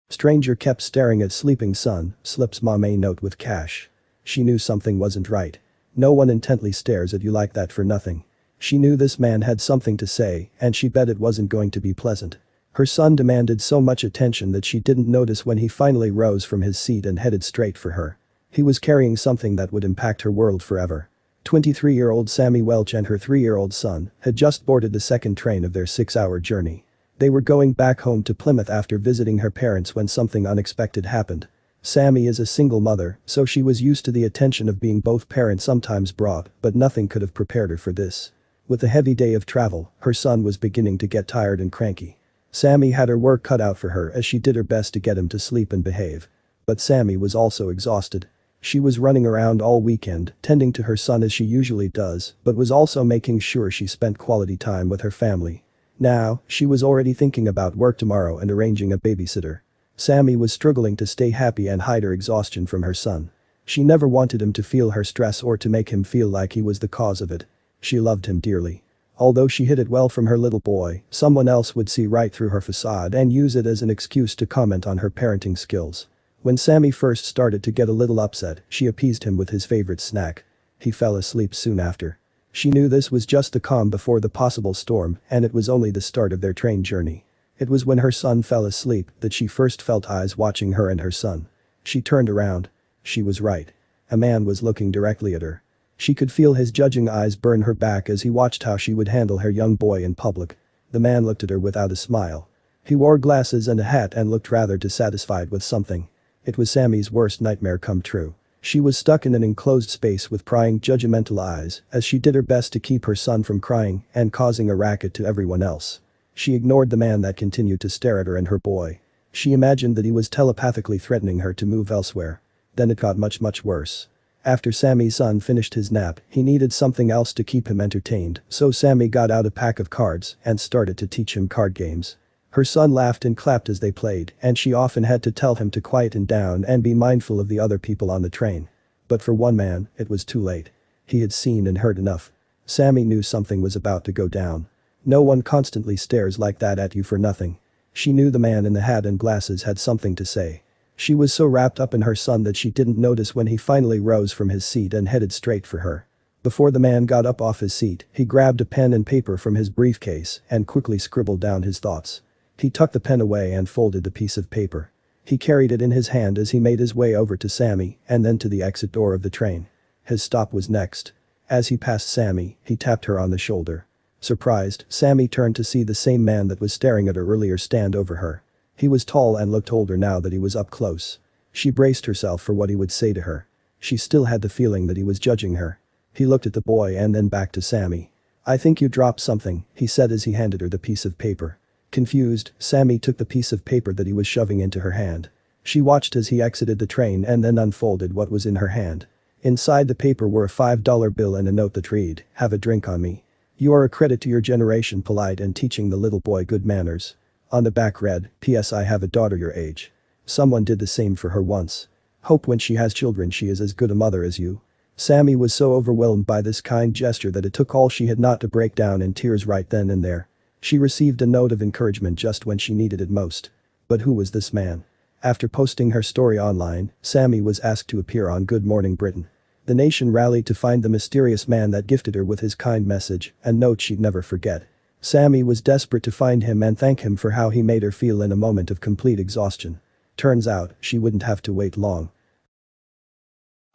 Stranger kept staring at sleeping son, slips mom a note with cash. She knew something wasn't right. No one intently stares at you like that for nothing. She knew this man had something to say, and she bet it wasn't going to be pleasant. Her son demanded so much attention that she didn't notice when he finally rose from his seat and headed straight for her. He was carrying something that would impact her world forever. 23-year-old Sammy Welch and her 3-year-old son had just boarded the second train of their 6-hour journey. They were going back home to Plymouth after visiting her parents when something unexpected happened. Sammy is a single mother, so she was used to the attention of being both parents sometimes brought, but nothing could have prepared her for this. With a heavy day of travel, her son was beginning to get tired and cranky. Sammy had her work cut out for her as she did her best to get him to sleep and behave. But Sammy was also exhausted. She was running around all weekend, tending to her son as she usually does, but was also making sure she spent quality time with her family. Now, she was already thinking about work tomorrow and arranging a babysitter. Sammy was struggling to stay happy and hide her exhaustion from her son. She never wanted him to feel her stress or to make him feel like he was the cause of it. She loved him dearly. Although she hid it well from her little boy, someone else would see right through her facade and use it as an excuse to comment on her parenting skills. When Sammy first started to get a little upset, she appeased him with his favorite snack. He fell asleep soon after. She knew this was just the calm before the possible storm, and it was only the start of their train journey. It was when her son fell asleep that she first felt eyes watching her and her son. She turned around. She was right. A man was looking directly at her. She could feel his judging eyes burn her back as he watched how she would handle her young boy in public. The man looked at her without a smile. He wore glasses and a hat and looked rather dissatisfied with something. It was Sammy's worst nightmare come true. She was stuck in an enclosed space with prying, judgmental eyes as she did her best to keep her son from crying and causing a racket to everyone else. She ignored the man that continued to stare at her and her boy. She imagined that he was telepathically threatening her to move elsewhere. Then it got much worse. After Sammy's son finished his nap, he needed something else to keep him entertained, so Sammy got out a pack of cards and started to teach him card games. Her son laughed and clapped as they played, and she often had to tell him to quieten down and be mindful of the other people on the train. But for one man, it was too late. He had seen and heard enough. Sammy knew something was about to go down. No one constantly stares like that at you for nothing. She knew the man in the hat and glasses had something to say. She was so wrapped up in her son that she didn't notice when he finally rose from his seat and headed straight for her. Before the man got up off his seat, he grabbed a pen and paper from his briefcase and quickly scribbled down his thoughts. He tucked the pen away and folded the piece of paper. He carried it in his hand as he made his way over to Sammy and then to the exit door of the train. His stop was next. As he passed Sammy, he tapped her on the shoulder. Surprised, Sammy turned to see the same man that was staring at her earlier stand over her. He was tall and looked older now that he was up close. She braced herself for what he would say to her. She still had the feeling that he was judging her. He looked at the boy and then back to Sammy. "I think you dropped something," he said as he handed her the piece of paper. Confused, Sammy took the piece of paper that he was shoving into her hand. She watched as he exited the train and then unfolded what was in her hand. Inside the paper were a $5 bill and a note that read, "Have a drink on me. You are a credit to your generation, polite and teaching the little boy good manners." On the back read, "P.S. I have a daughter your age. Someone did the same for her once. Hope when she has children she is as good a mother as you." Sammy was so overwhelmed by this kind gesture that it took all she had not to break down in tears right then and there. She received a note of encouragement just when she needed it most. But who was this man? After posting her story online, Sammy was asked to appear on Good Morning Britain. The nation rallied to find the mysterious man that gifted her with his kind message and note she'd never forget. Sammy was desperate to find him and thank him for how he made her feel in a moment of complete exhaustion. Turns out, she wouldn't have to wait long.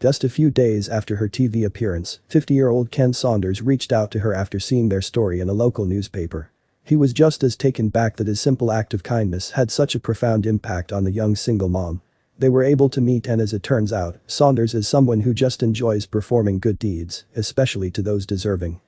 Just a few days after her TV appearance, 50-year-old Ken Saunders reached out to her after seeing their story in a local newspaper. He was just as taken back that his simple act of kindness had such a profound impact on the young single mom. They were able to meet, and as it turns out, Saunders is someone who just enjoys performing good deeds, especially to those deserving.